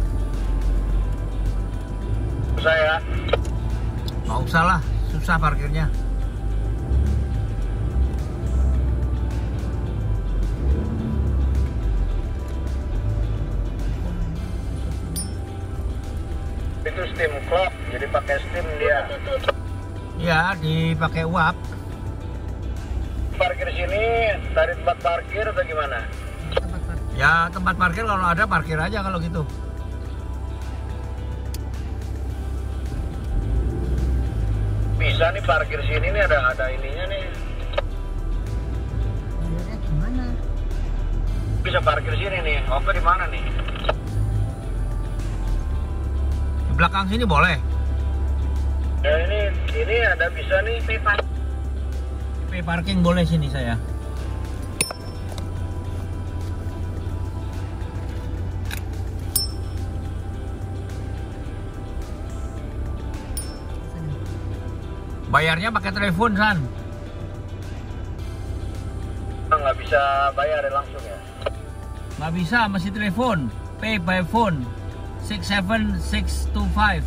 Susah ya? Nggak usah lah, susah parkirnya. Itu steam clock, jadi pakai steam dia. Ya, dipakai uap. Parkir sini dari tempat parkir atau gimana? Tempat parkir. Ya, tempat parkir kalau ada parkir aja kalau gitu. Bisa nih parkir sini nih, ada ininya nih. Bayarnya gimana? Bisa parkir sini nih. Oke, di mana nih? Di belakang sini boleh. Ya ini ada bisa nih. Pay parking boleh sini saya. Bayarnya pakai telepon San. Nggak bisa bayar langsung ya? Nggak bisa, masih telepon. Pay by phone 67625.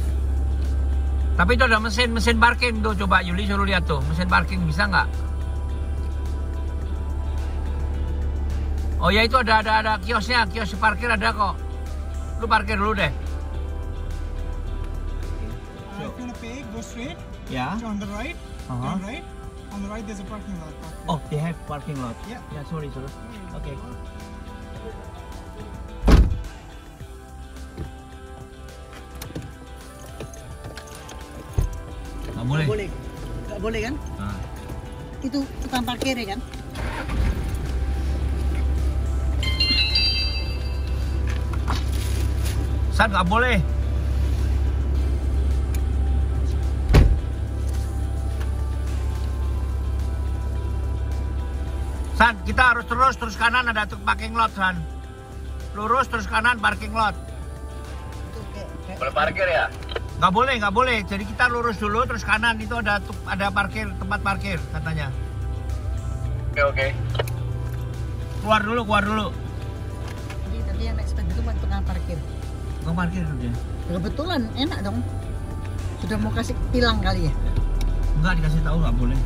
Tapi itu ada mesin parking tuh, coba Yuli suruh lihat tuh, mesin parking bisa nggak? Oh ya, itu ada kiosnya, kios parkir ada kok. Lu parkir dulu deh. If you wanna pay, go straight. Ya. On the right. Uh-huh. Turn right. On the right, there's a parking lot. Oh, they have parking lot. Yeah. Ya, sorry. Oke. Nggak boleh. Nggak boleh kan? Nah. Itu tukang parkir ya kan? San, nggak boleh. San, kita harus terus kanan ada parking lot, San. Lurus terus kanan parking lot. Boleh parkir ya? Nggak boleh. Jadi kita lurus dulu terus kanan itu ada tempat parkir katanya. Oke. Keluar dulu. Jadi tadi yang expect itu buat tukang parkir. Tukang parkir dia. Kebetulan enak dong. Sudah mau kasih tilang kali ya? Enggak dikasih tahu, nggak boleh.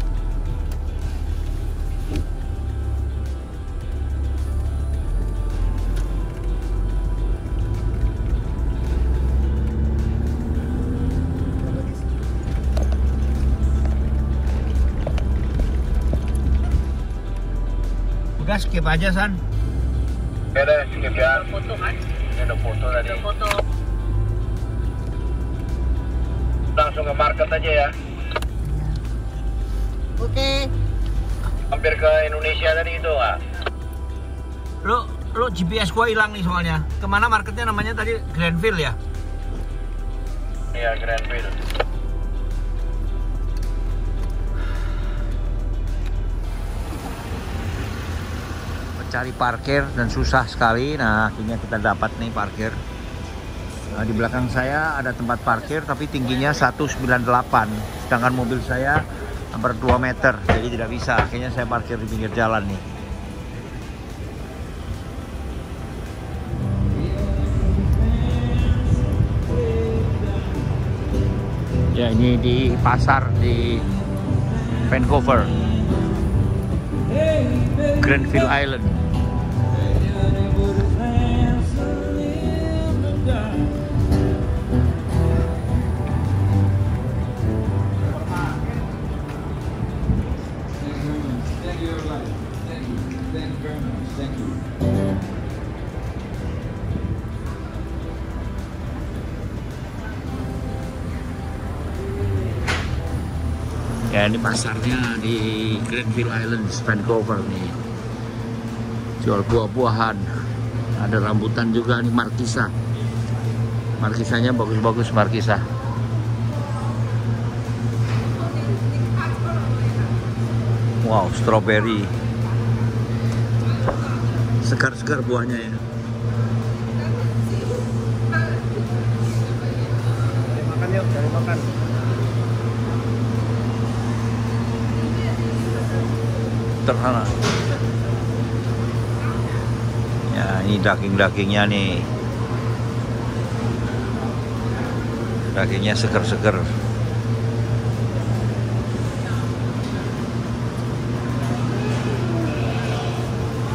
Udah skip aja, San. Ya udah skip ya. Foto kan? Ini ada foto tadi. Langsung ke market aja ya. Oke. Hampir ke Indonesia tadi itu nggak? Lo GPS gua hilang nih soalnya. Kemana marketnya namanya tadi? Grandville ya? Iya, Grandville. Cari parkir dan susah sekali. Nah, akhirnya kita dapat nih parkir. Nah, di belakang saya ada tempat parkir tapi tingginya 198. Sedangkan mobil saya hampir 2 meter. Jadi tidak bisa. Akhirnya saya parkir di pinggir jalan nih. Ya, ini di pasar di Vancouver. Grandville Island. Ya, ini pasarnya di Grandville Island, Vancouver nih. Jual buah-buahan. Ada rambutan juga nih, markisa. Markisanya bagus-bagus, markisa. Wow, strawberry. Segar-segar buahnya ya. Makan yuk, cari makan. Terhana. Ya, ini daging-dagingnya nih. Dagingnya seger-seger.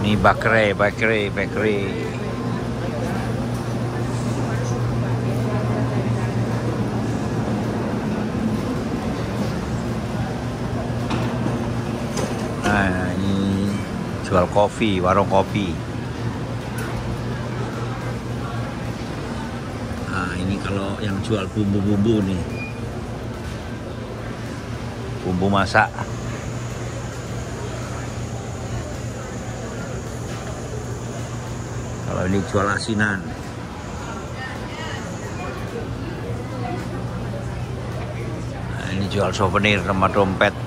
Ini bakery. Nah, ini jual kopi, warung kopi. Nah, ini kalau yang jual bumbu-bumbu nih. Bumbu masak. Kalau ini jual asinan. Nah, ini jual souvenir sama dompet.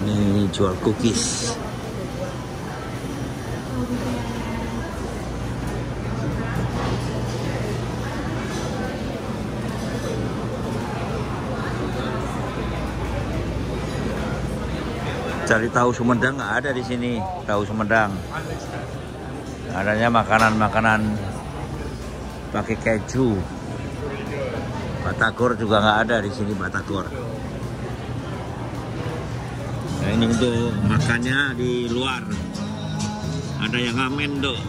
Ini jual cookies. Cari tahu Sumedang nggak ada di sini. Tahu Sumedang. Adanya makanan-makanan pakai keju. Batagor juga nggak ada di sini, batagor. Nah, ini untuk makannya di luar. Ada yang ngamen tuh.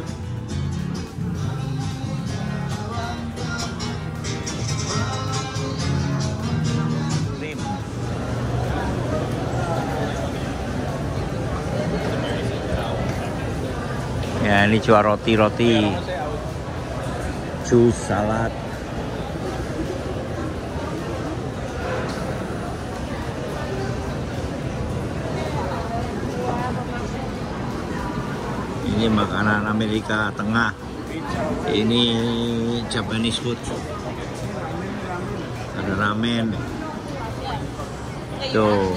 Ya, ini jual roti-roti, jus, salad. Ini makanan Amerika Tengah. Ini Japanese food. Ada ramen. Tuh.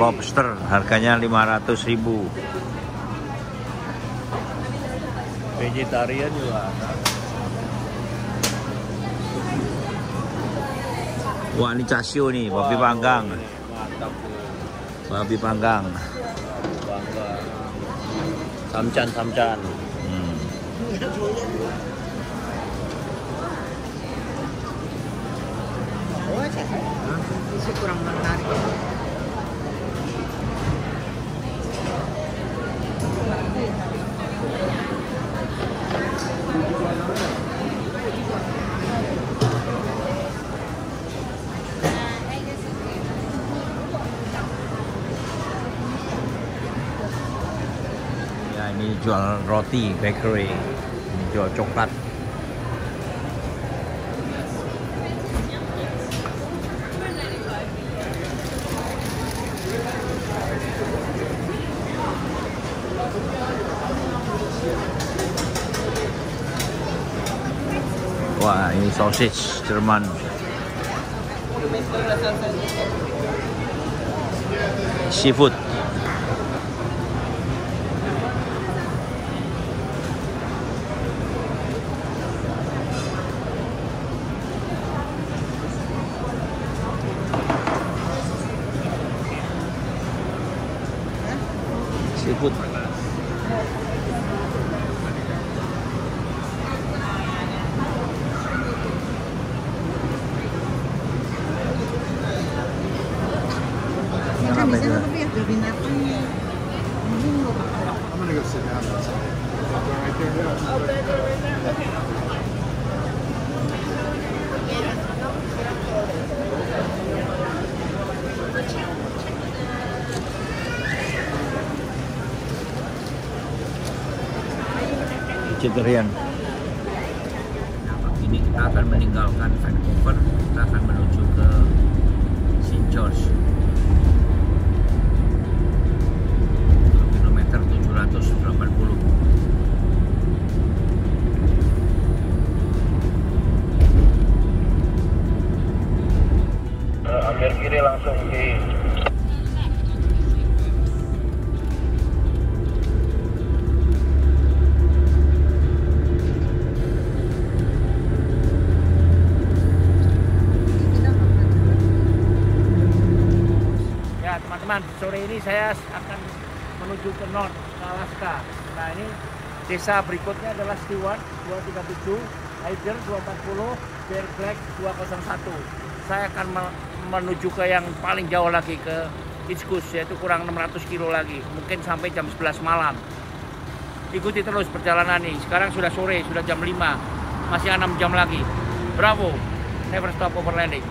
Lobster harganya 500.000. Vegetarian juga ada. Wah, ini casio nih, babi panggang. Mantap tuh. Babi panggang. Bangga. Samcan. Oh, isi kurang menarik. Ya, ini jual roti bakery. Ini jual coklat. Wah, ini sausage Jerman. Seafood. Seafood. Kan di sana tapi ada binatangnya. Vegetarian. Ini kita akan meninggalkan Vancouver, kita akan menuju ke St. George. Kilometer 780. Ambil kiri langsung di teman-teman, sore ini saya akan menuju ke North, ke Alaska. Nah, ini desa berikutnya adalah Stewart 237, Hyder 240, Bear Black 201. Saya akan menuju ke yang paling jauh lagi, ke East Coast, yaitu kurang 600 kilo lagi, mungkin sampai jam 11 malam. Ikuti terus perjalanan ini. Sekarang sudah sore, sudah jam 5, masih 6 jam lagi. Bravo, never stop overlanding.